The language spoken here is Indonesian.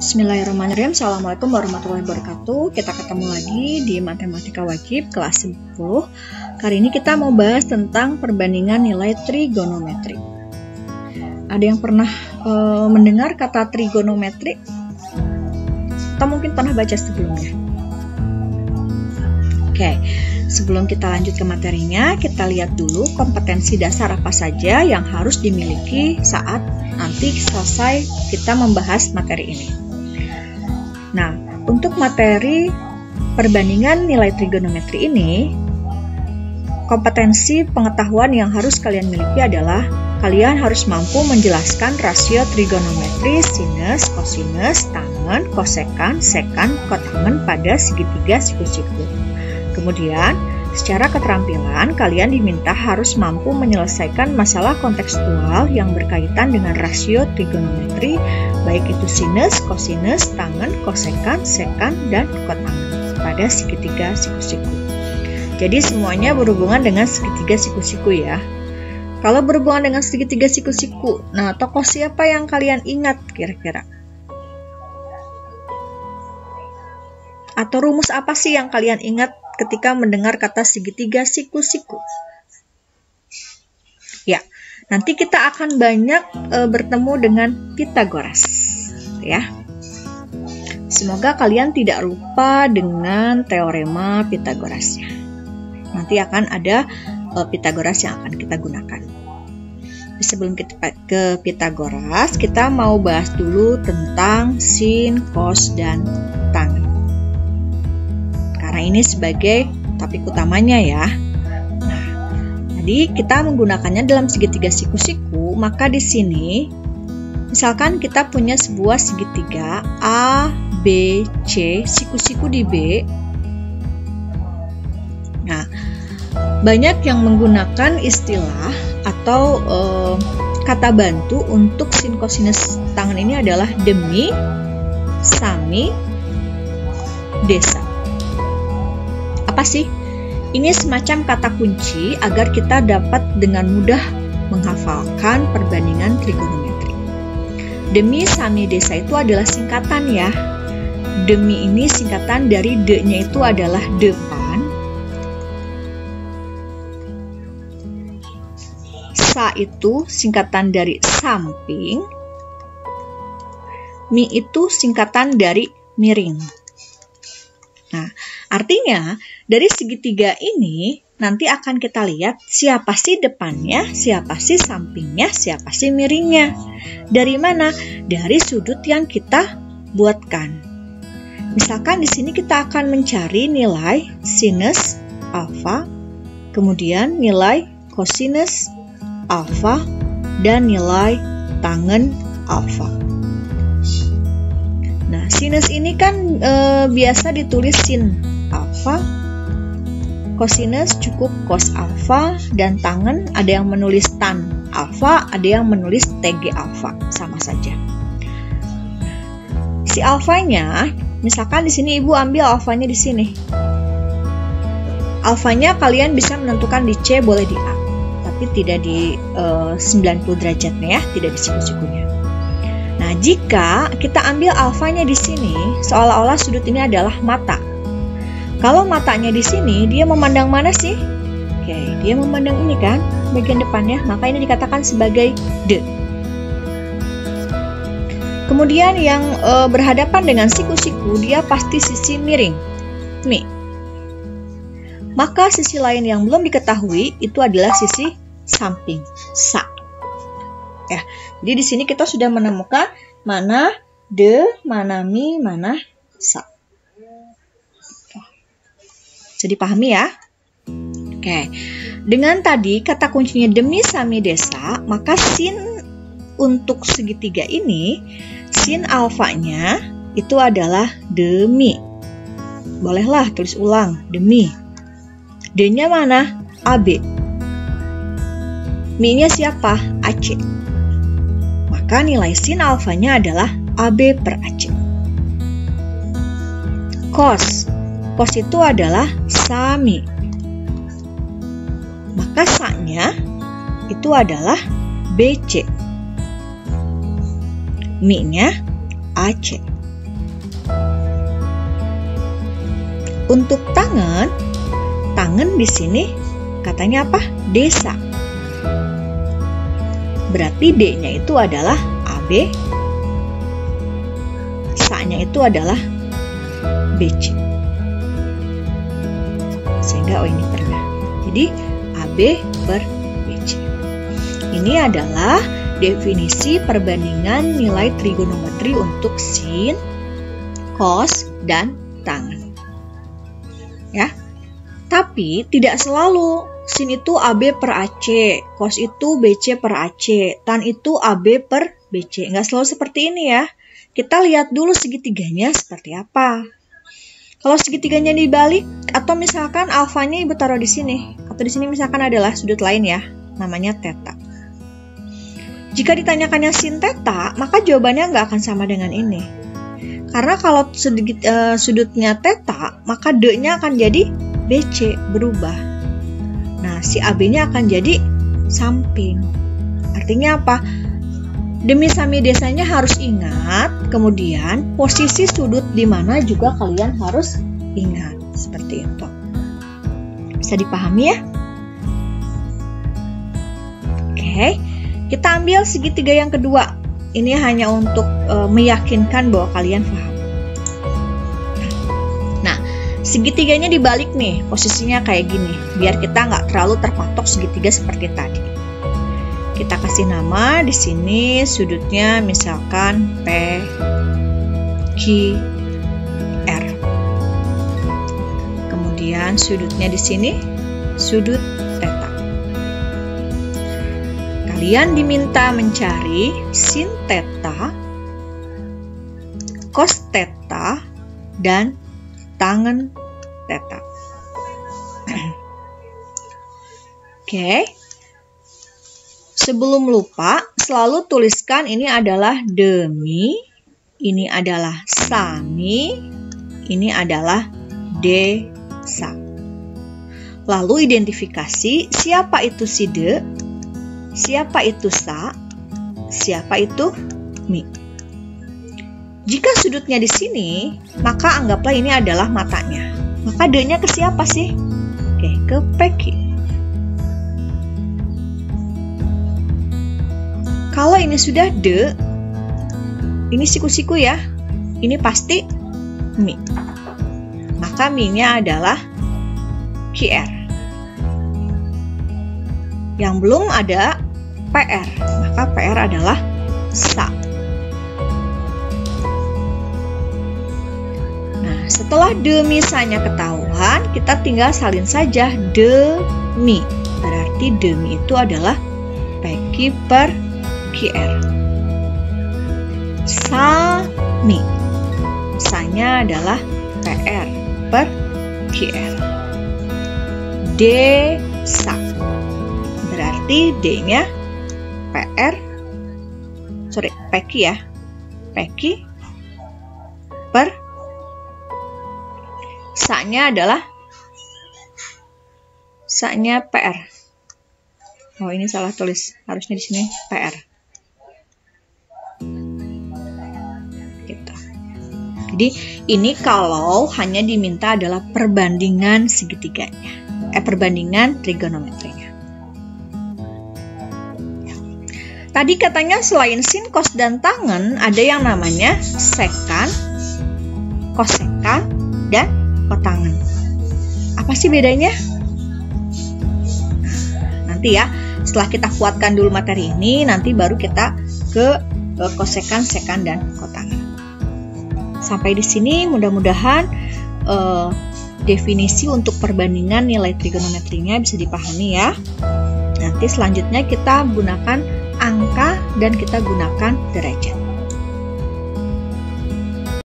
Bismillahirrahmanirrahim. Assalamualaikum warahmatullahi wabarakatuh. Kita ketemu lagi di Matematika Wajib kelas 10. Kali ini kita mau bahas tentang perbandingan nilai trigonometri. Ada yang pernah mendengar kata trigonometri? Atau mungkin pernah baca sebelumnya? Oke, sebelum kita lanjut ke materinya, kita lihat dulu kompetensi dasar apa saja yang harus dimiliki saat nanti selesai kita membahas materi ini. Nah, untuk materi perbandingan nilai trigonometri ini, kompetensi pengetahuan yang harus kalian miliki adalah kalian harus mampu menjelaskan rasio trigonometri sinus, kosinus, tangen, kosekan, sekan, kotangen pada segitiga siku-siku. Kemudian, secara keterampilan, kalian diminta harus mampu menyelesaikan masalah kontekstual yang berkaitan dengan rasio trigonometri, baik itu sinus, kosinus, tangen, kosekan, sekan, dan kotangen pada segitiga siku-siku. Jadi semuanya berhubungan dengan segitiga siku-siku ya. Kalau berhubungan dengan segitiga siku-siku, nah tokoh siapa yang kalian ingat kira-kira? Atau rumus apa sih yang kalian ingat ketika mendengar kata segitiga siku-siku? Ya, nanti kita akan banyak bertemu dengan Pythagoras, ya. Semoga kalian tidak lupa dengan teorema Pythagorasnya. Nanti akan ada Pythagoras yang akan kita gunakan. Sebelum kita ke Pythagoras, kita mau bahas dulu tentang sin, cos, dan tan. Karena ini sebagai topik utamanya ya. Nah, jadi kita menggunakannya dalam segitiga siku-siku, maka di sini misalkan kita punya sebuah segitiga A, B, C, siku-siku di B. Nah, banyak yang menggunakan istilah atau kata bantu untuk sin kosinus tangen ini adalah demi, sami, desa. Apa sih? Ini semacam kata kunci agar kita dapat dengan mudah menghafalkan perbandingan trigonometri. Demi, sami, desa itu adalah singkatan ya. Demi ini singkatan dari de-nya itu adalah depan. Sa itu singkatan dari samping. Mi itu singkatan dari miring. Nah, artinya dari segitiga ini nanti akan kita lihat siapa sih depannya, siapa sih sampingnya, siapa sih miringnya. Dari mana? Dari sudut yang kita buatkan. Misalkan di sini kita akan mencari nilai sinus alfa, kemudian nilai kosinus alfa, dan nilai tangen alfa. Nah, sinus ini kan biasa ditulis sin alfa, kosinus cukup cos alfa, dan tangen ada yang menulis tan alfa, ada yang menulis tg alfa, sama saja. Si alfanya, misalkan di sini ibu ambil alfanya di sini. Alfanya kalian bisa menentukan di C, boleh di A, tapi tidak di 90 derajatnya ya, tidak di siku-sikunya. Nah, jika kita ambil alfanya di sini, seolah-olah sudut ini adalah mata. Kalau matanya di sini, dia memandang mana sih? Oke, dia memandang ini kan, bagian depannya, maka ini dikatakan sebagai D. Kemudian yang berhadapan dengan siku-siku, dia pasti sisi miring, mi. Maka sisi lain yang belum diketahui itu adalah sisi samping, sa. Ya, jadi di sini kita sudah menemukan mana de, mana mi, mana sa. Bisa dipahami ya? Oke, dengan tadi kata kuncinya demi, sami, desa, maka sin untuk segitiga ini, sin alfanya itu adalah demi. Bolehlah tulis ulang, demi. D-nya mana? AB. Mi-nya siapa? AC. Maka nilai sin alfanya adalah AB per AC. Cos. Cos itu adalah sami. Maka sa-nya itu adalah BC. Mi-nya AC. Untuk tangen di sini katanya apa? Desa. Berarti D-nya itu adalah AB, sa-nya itu adalah BC. Sehingga ini pernah. Jadi AB per BC. Ini adalah definisi perbandingan nilai trigonometri untuk sin, cos, dan tangen. Ya. Tapi tidak selalu sin itu AB per AC, cos itu BC per AC, tan itu AB per BC. Nggak selalu seperti ini ya. Kita lihat dulu segitiganya seperti apa. Kalau segitiganya dibalik, atau misalkan alfanya ibu taruh di sini, atau di sini misalkan adalah sudut lain ya, namanya theta. Jika ditanyakannya sin theta, maka jawabannya nggak akan sama dengan ini. Karena kalau sudutnya theta, maka D-nya akan jadi BC, berubah. Nah, si AB-nya akan jadi samping. Artinya apa? Demi sami desanya harus ingat, kemudian posisi sudut di mana juga kalian harus ingat. Seperti itu. Bisa dipahami ya? Oke, kita ambil segitiga yang kedua. Ini hanya untuk meyakinkan bahwa kalian paham. Segitiganya dibalik nih, posisinya kayak gini, biar kita nggak terlalu terpatok segitiga seperti tadi. Kita kasih nama di sini sudutnya misalkan P, Q, R. Kemudian sudutnya di sini sudut theta. Kalian diminta mencari sin theta, cos theta, dan tangen theta. Oke. Sebelum lupa, selalu tuliskan ini adalah demi, ini adalah sami, ini adalah desa. Lalu identifikasi siapa itu si de, siapa itu sa, siapa itu mi. Jika sudutnya di sini, maka anggaplah ini adalah matanya. Maka D-nya ke siapa sih? Oke, ke PQ. Kalau ini sudah D, ini siku-siku ya. Ini pasti mi. Maka mi-nya adalah QR. Yang belum ada PR, maka PR adalah sa. Setelah demisanya ketahuan, kita tinggal salin saja demi. Berarti demi itu adalah PQ per QR. Sami. Sanya adalah PR per QR. Desa. Berarti D-nya PQ ya. PQ per sa-nya adalah sa-nya PR. Oh, ini salah tulis. Harusnya di sini PR. Gitu. Jadi, ini kalau hanya diminta adalah perbandingan segitiganya. Perbandingan trigonometrinya. Tadi katanya selain sin, cos, dan tangen, ada yang namanya sekan, kosekan, dan kotangen. Apa sih bedanya? Nanti ya, setelah kita kuatkan dulu materi ini, nanti baru kita ke kosekan, sekan, dan kotangen. Sampai di sini mudah-mudahan definisi untuk perbandingan nilai trigonometrinya bisa dipahami ya. Nanti selanjutnya kita gunakan angka dan kita gunakan derajat.